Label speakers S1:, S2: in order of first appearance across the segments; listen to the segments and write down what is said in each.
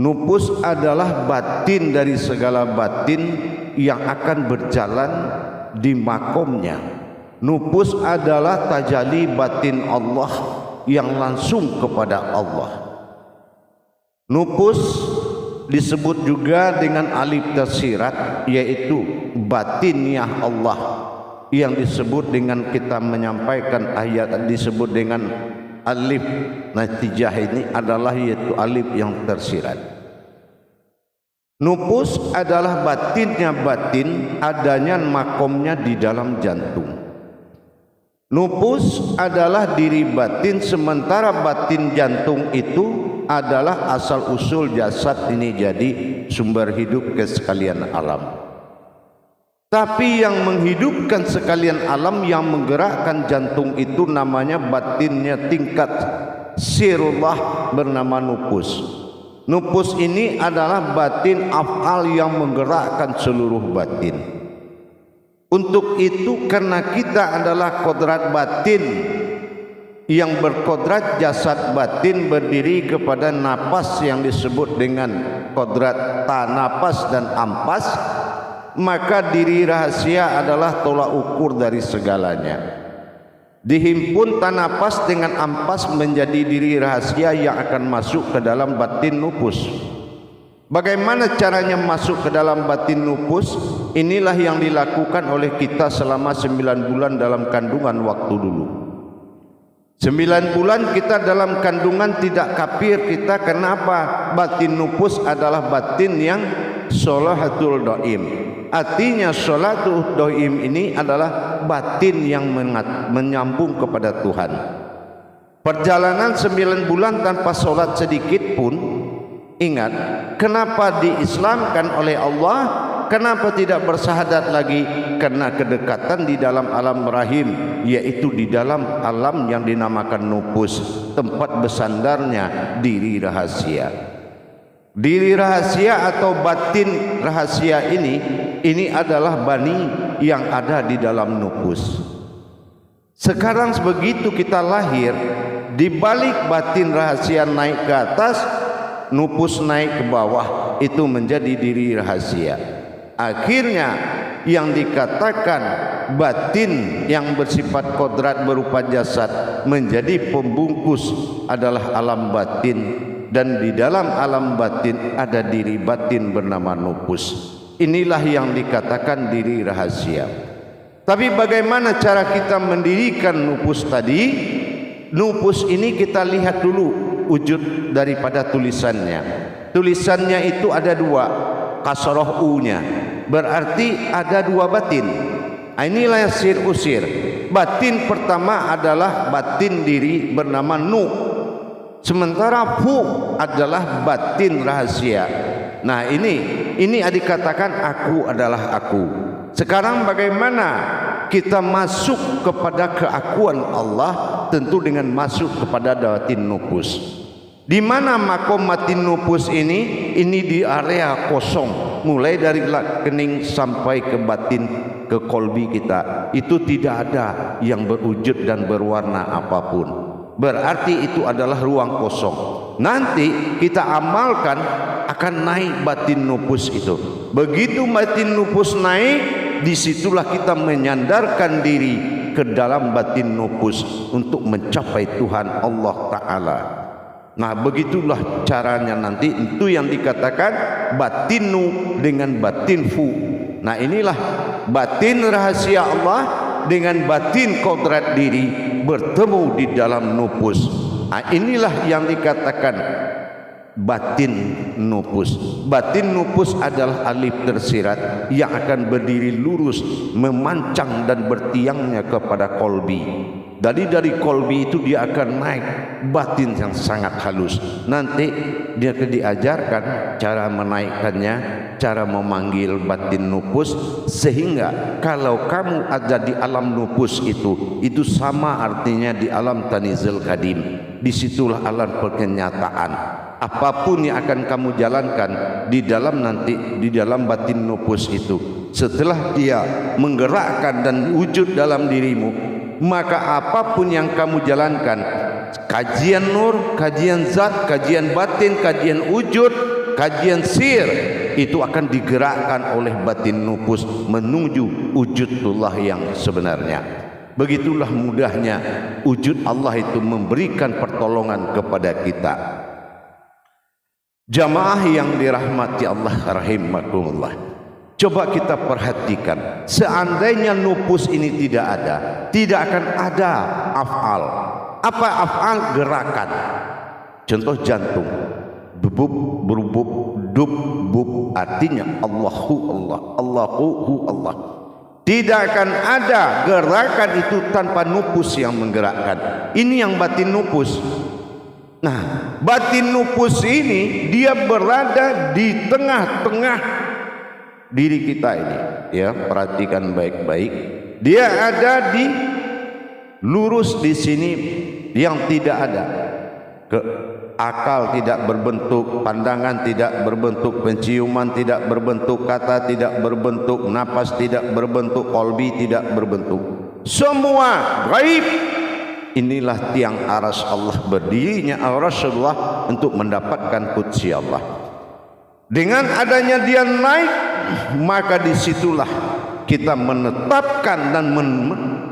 S1: Nupus adalah batin dari segala batin yang akan berjalan di makomnya. Nupus adalah tajalli batin Allah yang langsung kepada Allah. Nupus disebut juga dengan alif tersirat, yaitu batiniah Allah, yang disebut dengan kita menyampaikan ayat disebut dengan alif natijah ini adalah yaitu alif yang tersirat. Nupus adalah batinnya batin, adanya makomnya di dalam jantung. Nupus adalah diri batin, sementara batin jantung itu adalah asal usul jasad ini jadi sumber hidup ke sekalian alam. Tapi yang menghidupkan sekalian alam, yang menggerakkan jantung itu namanya batinnya tingkat sirullah bernama nupus. Nupus ini adalah batin af'al yang menggerakkan seluruh batin. Untuk itu karena kita adalah kodrat batin yang berkodrat jasad batin berdiri kepada napas yang disebut dengan kodrat tanapas dan ampas, maka diri rahasia adalah tolak ukur dari segalanya. Dihimpun tanapas dengan ampas menjadi diri rahasia yang akan masuk ke dalam batin nupus. Bagaimana caranya masuk ke dalam batin nupus? Inilah yang dilakukan oleh kita selama 9 bulan dalam kandungan waktu dulu. 9 bulan kita dalam kandungan tidak kafir kita. Kenapa? Batin nupus adalah batin yang sholatul doim. Artinya sholatul doim ini adalah batin yang menyambung kepada Tuhan. Perjalanan 9 bulan tanpa sholat sedikit pun. Ingat, kenapa diislamkan oleh Allah? Kenapa tidak bersahadat lagi? Karena kedekatan di dalam alam rahim, yaitu di dalam alam yang dinamakan nupus, tempat bersandarnya diri rahasia. Diri rahasia atau batin rahasia ini adalah bani yang ada di dalam nupus. Sekarang begitu kita lahir, di balik batin rahasia naik ke atas, nupus naik ke bawah, itu menjadi diri rahasia. Akhirnya yang dikatakan batin yang bersifat kodrat berupa jasad menjadi pembungkus adalah alam batin, dan di dalam alam batin ada diri batin bernama nupus. Inilah yang dikatakan diri rahasia. Tapi bagaimana cara kita mendirikan nupus tadi? Nupus ini kita lihat dulu wujud daripada tulisannya. Tulisannya itu ada 2, kasroh u-nya, berarti ada 2 batin. Inilah sir usir. Batin pertama adalah batin diri bernama nu, sementara fu adalah batin rahasia. Nah ini dikatakan aku adalah aku. Sekarang bagaimana kita masuk kepada keakuan Allah? Tentu dengan masuk kepada batin nupus. Di mana makom batin nupus ini? Ini di area kosong, mulai dari kening sampai ke batin, ke kolbi kita. Itu tidak ada yang berwujud dan berwarna apapun. Berarti itu adalah ruang kosong. Nanti kita amalkan akan naik batin nupus itu. Begitu batin nupus naik, disitulah kita menyandarkan diri ke dalam batin nupus untuk mencapai Tuhan Allah Ta'ala. Nah begitulah caranya nanti. Itu yang dikatakan batinu dengan batin fu. Nah inilah batin rahasia Allah dengan batin kodrat diri bertemu di dalam nupus. Nah, inilah yang dikatakan batin nupus. Batin nupus adalah alif tersirat yang akan berdiri lurus, memancang dan bertiangnya kepada kolbi. Dari kolbi itu dia akan naik batin yang sangat halus. Nanti dia akan diajarkan cara menaikkannya, cara memanggil batin nupus, sehingga kalau kamu ada di alam nupus itu sama artinya di alam tanizul kadim. Disitulah alam perkenyataan. Apapun yang akan kamu jalankan di dalam nanti di dalam batin nupus itu, setelah dia menggerakkan dan wujud dalam dirimu, maka apapun yang kamu jalankan, kajian nur, kajian zat, kajian batin, kajian wujud, kajian sir itu akan digerakkan oleh batin nufus menuju wujudullah yang sebenarnya. Begitulah mudahnya wujud Allah itu memberikan pertolongan kepada kita. Jamaah yang dirahmati Allah rahimakumullah, coba kita perhatikan, seandainya nufus ini tidak ada, tidak akan ada af'al. Apa af'al? Gerakan. Contoh jantung, bubuk berubuk, dub bub, artinya Allahu Allah, Allahu Allah. Tidak akan ada gerakan itu tanpa nufus yang menggerakkan. Ini yang batin nufus. Nah, batin nufus ini dia berada di tengah-tengah diri kita ini, ya, perhatikan baik-baik. Dia ada di lurus di sini yang tidak ada. Akal tidak berbentuk, pandangan tidak berbentuk, penciuman tidak berbentuk, kata tidak berbentuk, napas tidak berbentuk, qalbi tidak berbentuk. Semua gaib. Inilah tiang aras Allah, berdirinya Rasulullah untuk mendapatkan qudsi Allah. Dengan adanya dia naik, maka disitulah kita menetapkan dan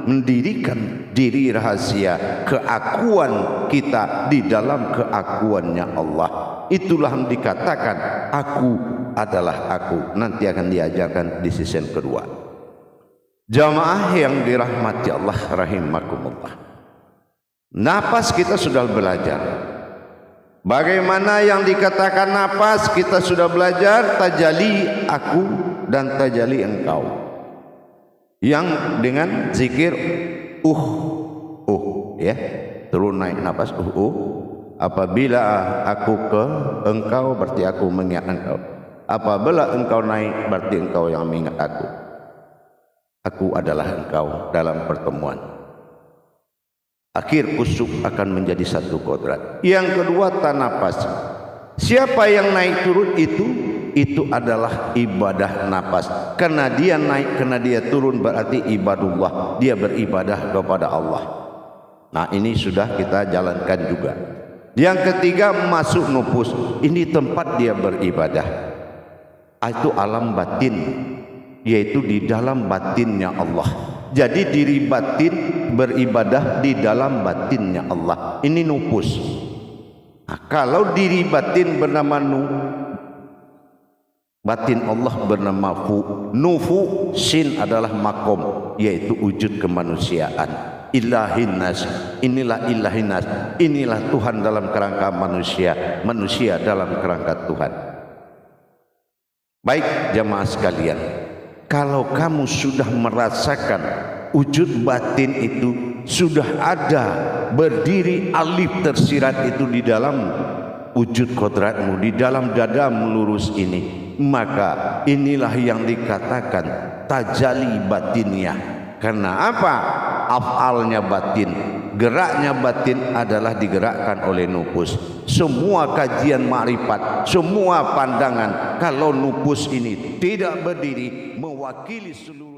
S1: mendirikan diri rahasia keakuan kita di dalam keakuannya Allah. Itulah yang dikatakan aku adalah aku. Nanti akan diajarkan di season kedua. Jamaah yang dirahmati Allah rahimakumullah, napas kita sudah belajar. Bagaimana yang dikatakan napas kita sudah belajar, tajali aku dan tajali engkau. Yang dengan zikir ya, turun naik napas apabila aku ke engkau berarti aku mengingat engkau, apabila engkau naik berarti engkau yang mengingat aku adalah engkau dalam pertemuan. Akhir kusuk akan menjadi satu kodrat. Yang kedua tanapas. Siapa yang naik turun itu adalah ibadah napas. Karena dia naik, karena dia turun berarti ibadullah. Dia beribadah kepada Allah. Nah, ini sudah kita jalankan juga. Yang ketiga masuk nufus. Ini tempat dia beribadah. Itu alam batin, yaitu di dalam batinnya Allah. Jadi diri batin beribadah di dalam batinnya Allah. Ini nufus. Nah, kalau diri batin bernama batin Allah bernama nufu, sin adalah makom, yaitu wujud kemanusiaan. Ilahin nas, inilah ilahin nas, inilah Tuhan dalam kerangka manusia, manusia dalam kerangka Tuhan. Baik jamaah sekalian, kalau kamu sudah merasakan wujud batin itu sudah ada, berdiri alif tersirat itu di dalam wujud kodratmu, di dalam dada melurus ini, maka inilah yang dikatakan tajali batinnya. Karena apa? Af'alnya batin, geraknya batin adalah digerakkan oleh nufus. Semua kajian ma'rifat, semua pandangan, kalau nufus ini tidak berdiri mewakili seluruh